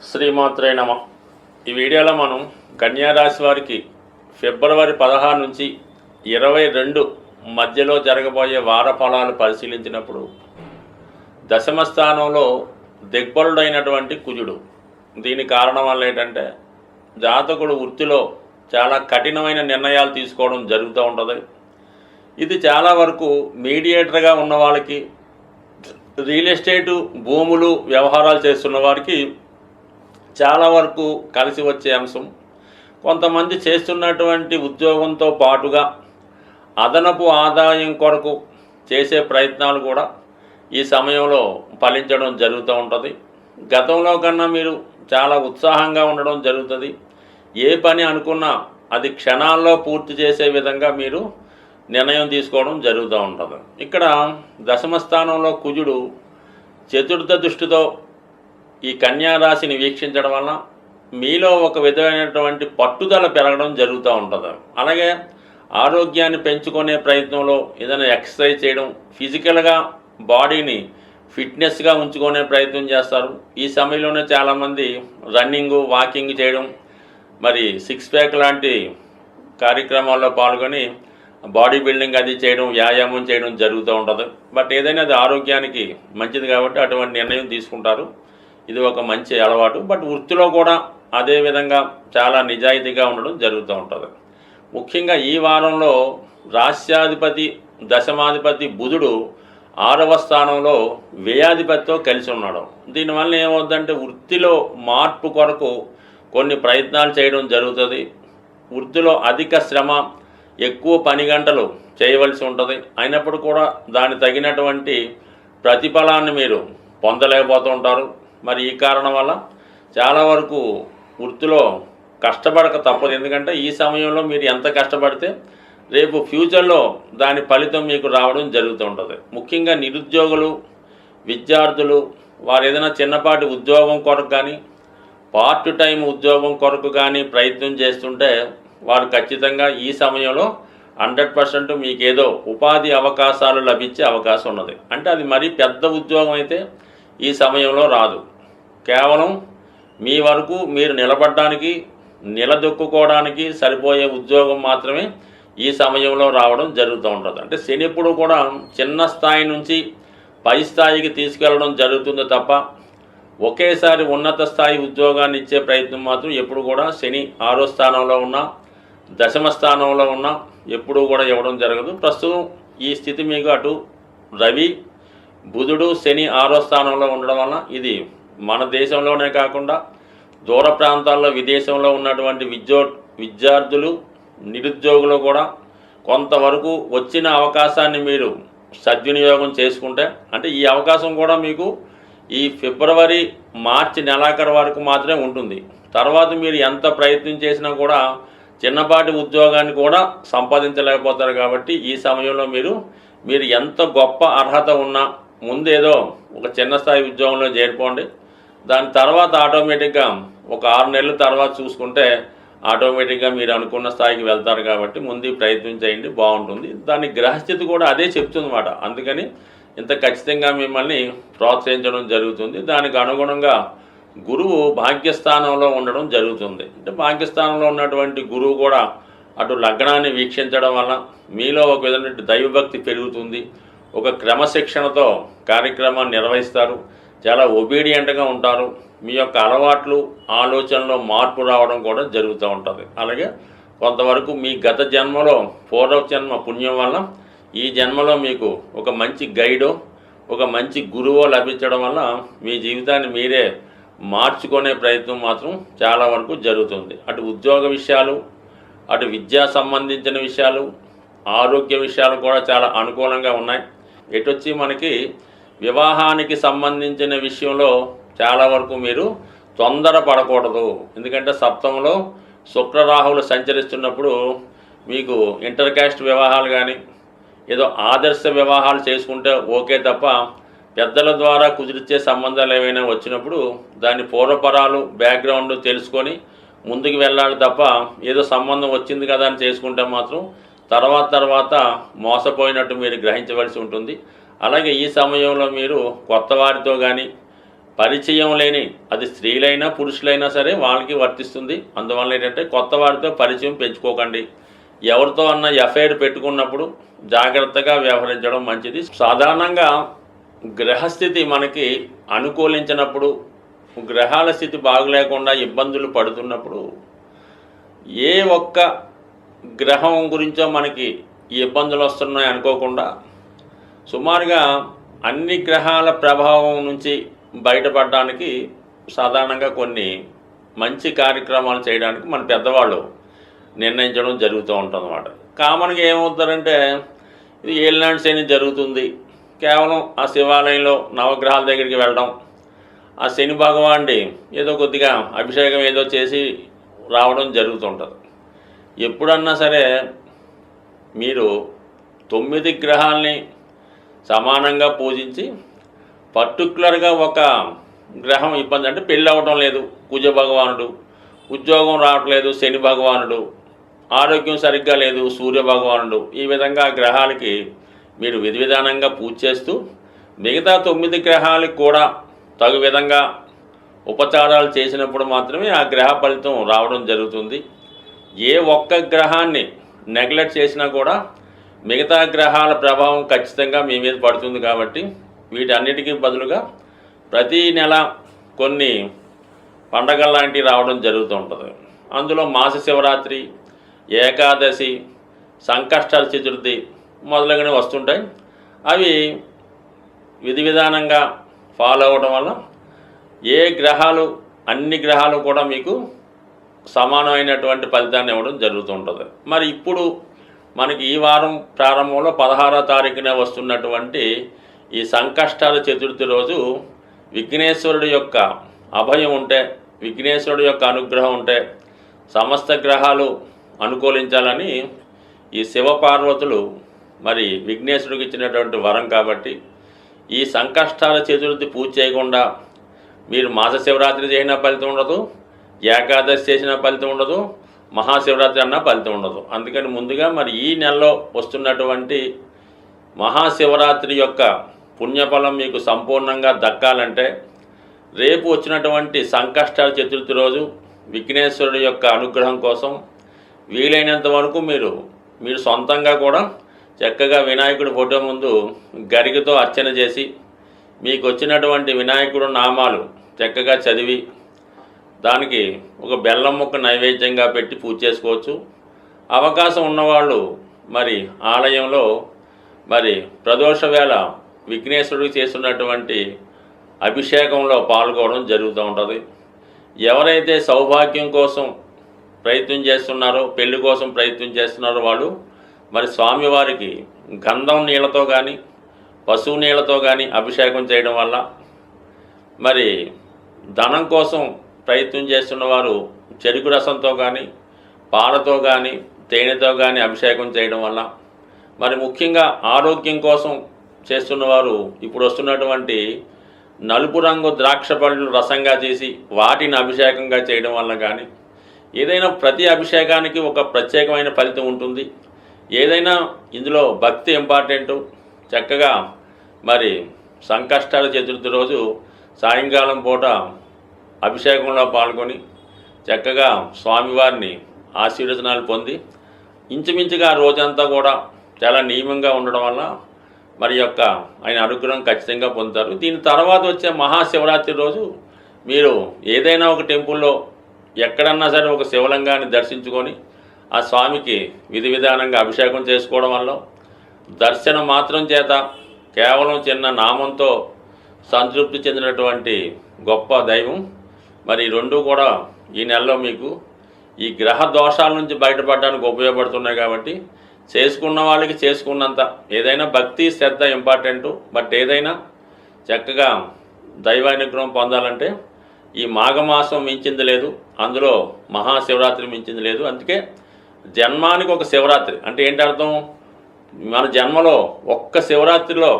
శ్రీమాత్రే నమ. ఈ వీడియోలో మనం కన్యారాశి వారికి ఫిబ్రవరి 16 నుంచి 22 మధ్యలో జరగబోయే వార ఫలాలు పరిశీలించినప్పుడు దశమ స్థానంలో దిగ్బలుడైనటువంటి కుజుడు. దీని కారణం వల్ల ఏంటంటే జాతకుడు వృత్తిలో చాలా కఠినమైన నిర్ణయాలు తీసుకోవడం జరుగుతూ ఉంటుంది. ఇది చాలా వరకు మీడియేటర్గా ఉన్న వాళ్ళకి, రియల్ ఎస్టేటు భూములు వ్యవహారాలు చేస్తున్న వారికి చాలా వరకు కలిసి వచ్చే అంశం. కొంతమంది చేస్తున్నటువంటి ఉద్యోగంతో పాటుగా అదనపు ఆదాయం కొరకు చేసే ప్రయత్నాలు కూడా ఈ సమయంలో ఫలించడం జరుగుతూ ఉంటుంది. గతంలో కన్నా మీరు చాలా ఉత్సాహంగా ఉండడం జరుగుతుంది. ఏ పని అనుకున్నా అది క్షణాల్లో పూర్తి చేసే విధంగా మీరు నిర్ణయం తీసుకోవడం జరుగుతూ ఉంటుంది. ఇక్కడ దశమ స్థానంలో కుజుడు చతుర్థ దృష్టితో ఈ కన్యా రాశిని వీక్షించడం వలన మీలో ఒక విధమైనటువంటి పట్టుదల పెరగడం జరుగుతూ ఉంటుంది. అలాగే ఆరోగ్యాన్ని పెంచుకునే ప్రయత్నంలో ఏదైనా ఎక్సర్సైజ్ చేయడం, ఫిజికల్గా బాడీని ఫిట్నెస్గా ఉంచుకునే ప్రయత్నం చేస్తారు. ఈ సమయంలోనే చాలామంది రన్నింగ్, వాకింగ్ చేయడం, మరి సిక్స్ ప్యాక్ లాంటి కార్యక్రమాల్లో పాల్గొని బాడీ బిల్డింగ్ అది చేయడం, వ్యాయామం చేయడం జరుగుతూ ఉంటుంది. బట్ ఏదైనా అది ఆరోగ్యానికి మంచిది కాబట్టి అటువంటి నిర్ణయం తీసుకుంటారు. ఇది ఒక మంచి అలవాటు. బట్ వృత్తిలో కూడా అదే విధంగా చాలా నిజాయితీగా ఉండడం జరుగుతూ ఉంటుంది. ముఖ్యంగా ఈ వారంలో రాశ్యాధిపతి దశమాధిపతి బుధుడు 6వ స్థానంలో వ్యయాధిపతితో కలిసి ఉన్నాడు. దీనివల్ల ఏమవుతుందంటే వృత్తిలో మార్పు కొరకు కొన్ని ప్రయత్నాలు చేయడం జరుగుతుంది. వృత్తిలో అధిక శ్రమ, ఎక్కువ పని గంటలు చేయవలసి ఉంటుంది. అయినప్పుడు కూడా దాని తగినటువంటి ప్రతిఫలాన్ని మీరు పొందలేకపోతూ ఉంటారు. మరి ఈ కారణం వల్ల చాలా వరకు వృత్తిలో కష్టపడక తప్పదు. ఎందుకంటే ఈ సమయంలో మీరు ఎంత కష్టపడితే రేపు ఫ్యూచర్లో దాని ఫలితం మీకు రావడం జరుగుతూ ఉంటుంది. ముఖ్యంగా నిరుద్యోగులు, విద్యార్థులు వారు ఏదైనా చిన్నపాటి ఉద్యోగం కొరకు కానీ, పార్ట్ టైం ఉద్యోగం కొరకు కానీ ప్రయత్నం చేస్తుంటే వారు ఖచ్చితంగా ఈ సమయంలో 100% మీకేదో ఉపాధి అవకాశాలు లభించే అవకాశం ఉన్నది. అంటే అది మరీ పెద్ద ఉద్యోగం అయితే ఈ సమయంలో రాదు. కేవలం మీ వరకు మీరు నిలబడడానికి, నిలదొక్కుకోవడానికి సరిపోయే ఉద్యోగం మాత్రమే ఈ సమయంలో రావడం జరుగుతూ ఉంటుంది. అంటే శని ఎప్పుడు కూడా చిన్న స్థాయి నుంచి పై స్థాయికి తీసుకెళ్ళడం జరుగుతుంది తప్ప ఒకేసారి ఉన్నత స్థాయి ఉద్యోగాన్ని ఇచ్చే ప్రయత్నం మాత్రం ఎప్పుడు కూడా శని 6వ స్థానంలో ఉన్న, దశమ స్థానంలో ఉన్న ఎప్పుడూ కూడా ఇవ్వడం జరగదు. ప్రస్తుతం ఈ స్థితి మీకు అటు రవి, బుధుడు, శని 6వ స్థానంలో ఉండడం వలన ఇది మన దేశంలోనే కాకుండా దూర ప్రాంతాల్లో, విదేశంలో ఉన్నటువంటి విద్యార్థులు, నిరుద్యోగులు కూడా కొంతవరకు వచ్చిన అవకాశాన్ని మీరు సద్వినియోగం చేసుకుంటే, అంటే ఈ అవకాశం కూడా మీకు ఈ ఫిబ్రవరి, మార్చి నెలాఖరు వరకు మాత్రమే ఉంటుంది. తర్వాత మీరు ఎంత ప్రయత్నం చేసినా కూడా చిన్నపాటి ఉద్యోగాన్ని కూడా సంపాదించలేకపోతారు. కాబట్టి ఈ సమయంలో మీరు ఎంత గొప్ప అర్హత ఉన్నా ముందేదో ఒక చిన్న స్థాయి ఉద్యోగంలో చేరిపోండి. దాని తర్వాత ఆటోమేటిక్గా ఒక 6 నెలల తర్వాత చూసుకుంటే ఆటోమేటిక్గా మీరు అనుకున్న స్థాయికి వెళ్తారు. కాబట్టి ముందు ప్రయత్నం చేయండి, బాగుంటుంది. దాని గ్రహస్థితి కూడా అదే చెప్తుందన్నమాట. అందుకని ఇంత ఖచ్చితంగా మిమ్మల్ని ప్రోత్సహించడం జరుగుతుంది. దానికి అనుగుణంగా గురువు భాగ్యస్థానంలో ఉండడం జరుగుతుంది. అంటే భాగ్యస్థానంలో ఉన్నటువంటి గురువు కూడా అటు లగ్నాన్ని వీక్షించడం వల్ల మీలో ఒక విధమైన దైవభక్తి పెరుగుతుంది. ఒక క్రమశిక్షణతో కార్యక్రమాన్ని నిర్వహిస్తారు. చాలా ఒబీడియంట్గా ఉంటారు. మీ యొక్క అలవాట్లు, ఆలోచనలో మార్పు రావడం కూడా జరుగుతూ ఉంటుంది. అలాగే కొంతవరకు మీ గత జన్మలో పూర్వజన్మ పుణ్యం వల్ల ఈ జన్మలో మీకు ఒక మంచి గైడో, ఒక మంచి గురువో లభించడం వల్ల మీ జీవితాన్ని మీరే మార్చుకునే ప్రయత్నం మాత్రం చాలా వరకు జరుగుతుంది. అటు ఉద్యోగ విషయాలు, అటు విద్యా సంబంధించిన విషయాలు, ఆరోగ్య విషయాలు కూడా చాలా అనుకూలంగా ఉన్నాయి. ఎటొచ్చి మనకి వివాహానికి సంబంధించిన విషయంలో చాలా వరకు మీరు తొందర పడకూడదు. ఎందుకంటే సప్తమంలో శుక్రరాహువులు సంచరిస్తున్నప్పుడు మీకు ఇంటర్ క్యాస్ట్ వివాహాలు కానీ, ఏదో ఆదర్శ వివాహాలు చేసుకుంటే ఓకే తప్ప పెద్దల ద్వారా కుదిరిచ్చే సంబంధాలు ఏవైనా వచ్చినప్పుడు దాని పూర్వపరాలు, బ్యాక్గ్రౌండ్ తెలుసుకొని ముందుకు వెళ్ళాలి తప్ప ఏదో సంబంధం వచ్చింది కదా అని చేసుకుంటే మాత్రం తర్వాత మోసపోయినట్టు మీరు గ్రహించవలసి ఉంటుంది. అలాగే ఈ సమయంలో మీరు కొత్త వారితో కానీ పరిచయం లేని, అది స్త్రీలైనా పురుషులైనా సరే వాళ్ళకి వర్తిస్తుంది. అందువల్ల ఏంటంటే కొత్త వారితో పరిచయం పెంచుకోకండి. ఎవరితో అన్న ఎఫ్ఐఆర్ పెట్టుకున్నప్పుడు జాగ్రత్తగా వ్యవహరించడం మంచిది. సాధారణంగా గ్రహస్థితి మనకి అనుకూలించినప్పుడు, గ్రహాల స్థితి బాగులేకుండా ఇబ్బందులు పడుతున్నప్పుడు ఏ ఒక్క గ్రహం గురించో మనకి ఈ ఇబ్బందులు వస్తున్నాయి అనుకోకుండా సుమారుగా అన్ని గ్రహాల ప్రభావం నుంచి బయటపడడానికి సాధారణంగా కొన్ని మంచి కార్యక్రమాలు చేయడానికి మన పెద్దవాళ్ళు నిర్ణయించడం జరుగుతూ ఉంటుందన్నమాట. కామన్గా ఏమవుతారంటే ఇది ఏలినాటి శని జరుగుతుంది, కేవలం ఆ శివాలయంలో నవగ్రహాల దగ్గరికి వెళ్ళడం, ఆ శని భగవానుడి ఏదో కొద్దిగా అభిషేకం ఏదో చేసి రావడం జరుగుతుంటుంది. ఎప్పుడన్నా సరే మీరు 9 గ్రహాలని సమానంగా పూజించి పర్టికులర్గా ఒక గ్రహం ఇబ్బంది అంటే పెళ్ళి అవ్వడం లేదు కుజ భగవానుడు, ఉద్యోగం రావట్లేదు శని భగవానుడు, ఆరోగ్యం సరిగ్గా లేదు సూర్య భగవానుడు, ఈ విధంగా గ్రహాలకి మీరు విధి విధానంగా పూజ చేస్తూ మిగతా 9 గ్రహాలకు కూడా తగు విధంగా ఉపచారాలు చేసినప్పుడు మాత్రమే ఆ గ్రహ ఫలితం రావడం జరుగుతుంది. ఏ ఒక్క గ్రహాన్ని నెగ్లెక్ట్ చేసినా కూడా మిగతా గ్రహాల ప్రభావం ఖచ్చితంగా మీ మీద పడుతుంది. కాబట్టి వీటన్నిటికీ బదులుగా ప్రతీ నెల కొన్ని పండగల లాంటివి రావడం జరుగుతూ ఉంటుంది. అందులో మాస శివరాత్రి, ఏకాదశి, సంకష్టాల చతుర్థి మొదలగునవి వస్తుంటాయి. అవి విధి విధానంగా ఫాలో అవ్వడం వల్ల ఏ గ్రహాలు అన్ని గ్రహాలు కూడా మీకు సమానమైనటువంటి ఫలితాన్ని ఇవ్వడం జరుగుతుంటుంది. మరి ఇప్పుడు మనకి ఈ వారం ప్రారంభంలో 16వ తారీఖున వస్తున్నటువంటి ఈ సంకష్టాల చతుర్థి రోజు విఘ్నేశ్వరుడి యొక్క అభయం ఉంటే, విఘ్నేశ్వరుడి యొక్క అనుగ్రహం ఉంటే సమస్త గ్రహాలు అనుకూలించాలని ఈ శివపార్వతులు మరి విఘ్నేశ్వరుడికి ఇచ్చినటువంటి వరం. కాబట్టి ఈ సంకష్టాల చతుర్థి పూజ చేయకుండా మీరు మాస శివరాత్రి చేసిన ఫలితం ఉండదు, ఏకాదశి చేసిన ఫలితం ఉండదు, మహాశివరాత్రి అన్న ఫలితం ఉండదు. అందుకని ముందుగా మరి ఈ నెలలో వస్తున్నటువంటి మహాశివరాత్రి యొక్క పుణ్యఫలం మీకు సంపూర్ణంగా దక్కాలంటే రేపు వచ్చినటువంటి సంకష్టాల చతుర్థి రోజు విఘ్నేశ్వరుడి యొక్క అనుగ్రహం కోసం వీలైనంత వరకు మీరు సొంతంగా కూడా చక్కగా వినాయకుడి ఫోటో ముందు గరికతో అర్చన చేసి మీకు వచ్చినటువంటి వినాయకుడు నామాలు చక్కగా చదివి దానికి ఒక బెల్లం ముక్క నైవేద్యంగా పెట్టి పూజ చేసుకోవచ్చు. అవకాశం ఉన్నవాళ్ళు మరి ఆలయంలో మరి ప్రదోష వేళ విఘ్నేశ్వరుడికి చేస్తున్నటువంటి అభిషేకంలో పాల్గొనడం జరుగుతూ ఉంటుంది. ఎవరైతే సౌభాగ్యం కోసం ప్రయత్నం చేస్తున్నారో, పెళ్లి కోసం ప్రయత్నం చేస్తున్నారో వాళ్ళు మరి స్వామివారికి గంధం నీళ్ళతో కానీ పశువు నీళ్ళతో కానీ అభిషేకం చేయడం వల్ల, మరి ధనం కోసం ప్రయత్నం చేస్తున్న వారు చెరుకు రసంతో కానీ పాలతో కానీ తేనెతో కానీ అభిషేకం చేయడం వల్ల, మరి ముఖ్యంగా ఆరోగ్యం కోసం చేస్తున్నవారు ఇప్పుడు వస్తున్నటువంటి నలుపు రంగు ద్రాక్ష పళ్ళు రసంగా చేసి వాటిని అభిషేకంగా చేయడం వల్ల కానీ, ఏదైనా ప్రతి అభిషేకానికి ఒక ప్రత్యేకమైన ఫలితం ఉంటుంది. ఏదైనా ఇందులో భక్తి ఇంపార్టెంటు. చక్కగా మరి సంకష్టాల చతుర్థి రోజు సాయంకాలం పూట అభిషేకంలో పాల్గొని చక్కగా స్వామివారిని ఆశీర్వచనాలు పొంది ఇంచుమించుగా రోజంతా కూడా చాలా నియమంగా ఉండడం వల్ల మరి యొక్క ఆయన అనుగ్రహం ఖచ్చితంగా పొందుతారు. దీని తర్వాత వచ్చే మహాశివరాత్రి రోజు మీరు ఏదైనా ఒక టెంపుల్లో ఎక్కడన్నా సరే ఒక శివలింగాన్ని దర్శించుకొని ఆ స్వామికి విధి విధానంగా అభిషేకం చేసుకోవడం వల్ల, దర్శనం మాత్రం చేత కేవలం చిన్న నామంతో సంతృప్తి చెందినటువంటి గొప్ప దైవం మరి రెండు కూడా ఈ నెలలో మీకు ఈ గ్రహ దోషాల నుంచి బయటపడడానికి ఉపయోగపడుతున్నాయి. కాబట్టి చేసుకున్న వాళ్ళకి చేసుకున్నంత ఏదైనా భక్తి శ్రద్ధ ఇంపార్టెంటు. బట్ ఏదైనా చక్కగా దైవానుగ్రహం పొందాలంటే ఈ మాఘమాసం మించింది లేదు, అందులో మహాశివరాత్రి మించింది లేదు. అందుకే జన్మానికి ఒక శివరాత్రి అంటే ఏంటి అర్థం? మన జన్మలో ఒక్క శివరాత్రిలో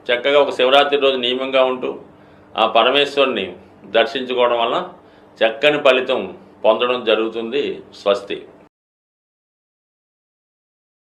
చక్కగా ఒక శివరాత్రి రోజు నియమంగా ఉంటూ ఆ పరమేశ్వరుని దర్శించుకోవడం వల్ల చక్కని ఫలితం పొందడం జరుగుతుంది. స్వస్తి.